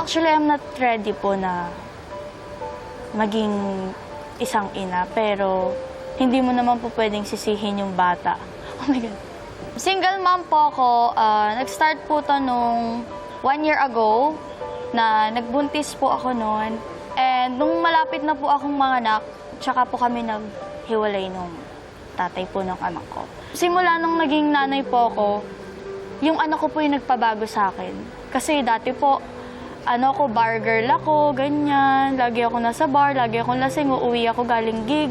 Actually, I'm not ready po na maging isang ina, pero hindi mo naman po pwedeng sisihin yung bata. Oh my God. Single mom po ako. Nag-start po to nung 1 year ago na nagbuntis po ako noon. And nung malapit na po akong manganak, tsaka po kami naghiwalay nung tatay po ng anak ko. Simula nung naging nanay po ako, yung anak ko po yung nagpabago sa akin. Kasi dati po, bar girl ako, ganyan. Lagi ako nasa bar, lagi akong lasing, uuwi ako galing gig.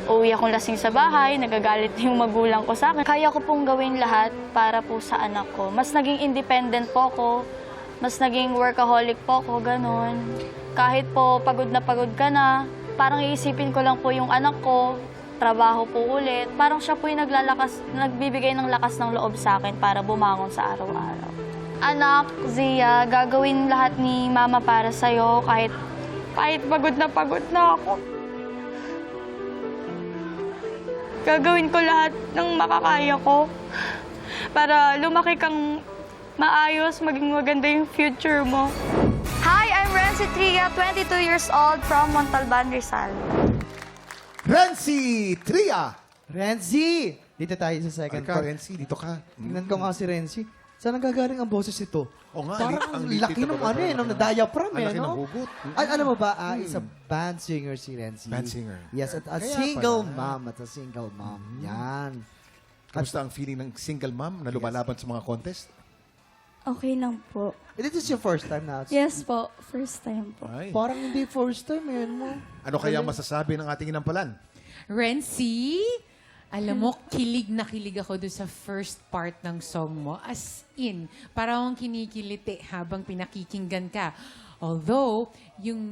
Uuwi akong lasing sa bahay, nagagalit yung magulang ko sa akin. Kaya ko pong gawin lahat para po sa anak ko. Mas naging independent po ako, mas naging workaholic po ako, ganun. Kahit po pagod ka na, parang iisipin ko lang po yung anak ko, trabaho po ulit. Parang siya po yung nagbibigay ng lakas ng loob sa akin para bumangon sa araw-araw. Anak, Zia, gagawin lahat ni Mama para sa'yo kahit pagod na ako. Gagawin ko lahat ng makakaya ko para lumaki kang maayos, maging maganda yung future mo. Hi, I'm Renzi Tria, 22 years old from Montalban, Rizal. Renzi Tria! Renzi! Dito tayo sa second Ikaw, part. Renzi, dito ka. Tingnan ko nga si Renzi. Saan nagagaling ang boses ito? Oo nga, Parang ang litid laki ng talaga, nung parang diaphragm ang laki no? ng hugot. Ay, alam mo ba, is a band singer si Renzi. Band singer. Yes, at a Kaya single pala. mom. At a single mom. Yan. Kamusta ang feeling ng single mom na lumalaban sa mga contest? Okay lang po. This is your first time na. Yes po, first time po. Ay. Parang hindi first time, yun mo. Ano kaya masasabi ng ating inampalan? Renzi, alam mo, kilig na kilig ako doon sa first part ng song mo. As in, parang akong kinikiliti habang pinakikinggan ka. Although, yung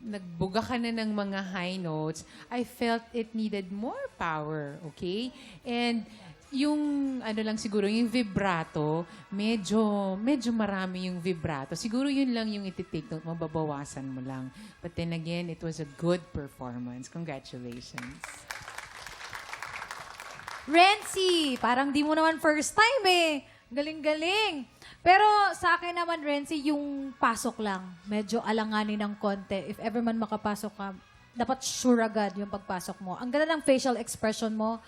nagbuga ka na ng mga high notes, I felt it needed more power, okay? And yung lang siguro, yung vibrato, medyo marami yung vibrato. Siguro yun lang yung iti-take note mo, babawasan mo lang. But then again, it was a good performance. Congratulations. Renzi, parang di mo naman first time eh. Galing-galing. Pero sa akin naman, Renzi, yung pasok lang. Medyo alanganin ng konti. If ever man makapasok ka, dapat sure agad yung pagpasok mo. Ang ganda ng facial expression mo.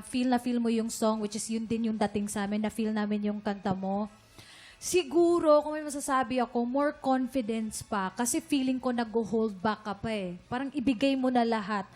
Feel na feel mo yung song, which is yun din yung dating sa amin, na feel namin yung kanta mo. Siguro, kung may masasabi ako, more confidence pa. Kasi feeling ko nag-hold back ka pa eh. Parang ibigay mo na lahat.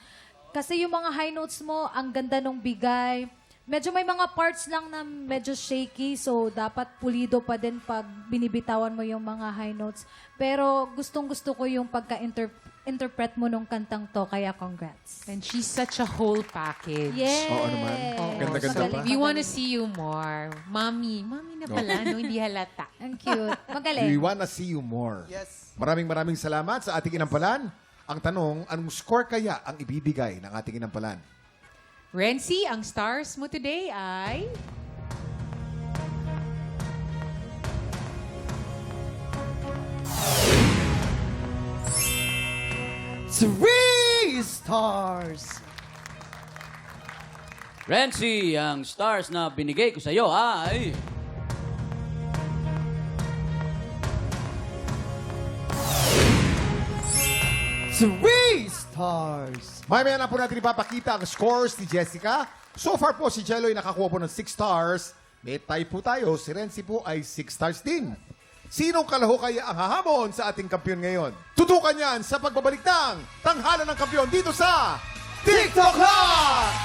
Kasi yung mga high notes mo, ang ganda nung bigay. Medyo may mga parts lang na medyo shaky, so dapat pulido pa din pag binibitawan mo yung mga high notes. Pero gustong-gusto ko yung pagka-interpret mo nung kantang to, kaya congrats. And she's such a whole package. Yes! Oo naman. Ganda-ganda pa. We want to see you more. Mommy na pala, no? Hindi halata. Ang cute. We Magaling. wanna see you more. Yes. Maraming salamat sa ating inampalan. Ang tanong, anong score kaya ang ibibigay ng ating inampalan? Renzi, ang stars mo today ay... Three stars! Renzi, ang stars na binigay ko sa iyo ay... Three stars! Mamaya na po natin ipapakita ang scores ni Jessica. So far po, si Jello ay nakakuha po ng 6 stars. May tie po tayo. Si Renzi po ay 6 stars din. Sinong kalaho kaya ang hahamon sa ating kampiyon ngayon? Tutukan yan sa pagbabalik ng Tanghalan ng Kampiyon dito sa TikTok Live!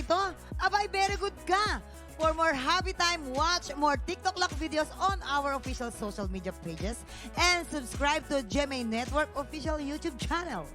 ito? Abay, very good ka! For more happy time, watch more TikTok Lock videos on our official social media pages and subscribe to GMA Network official YouTube channel.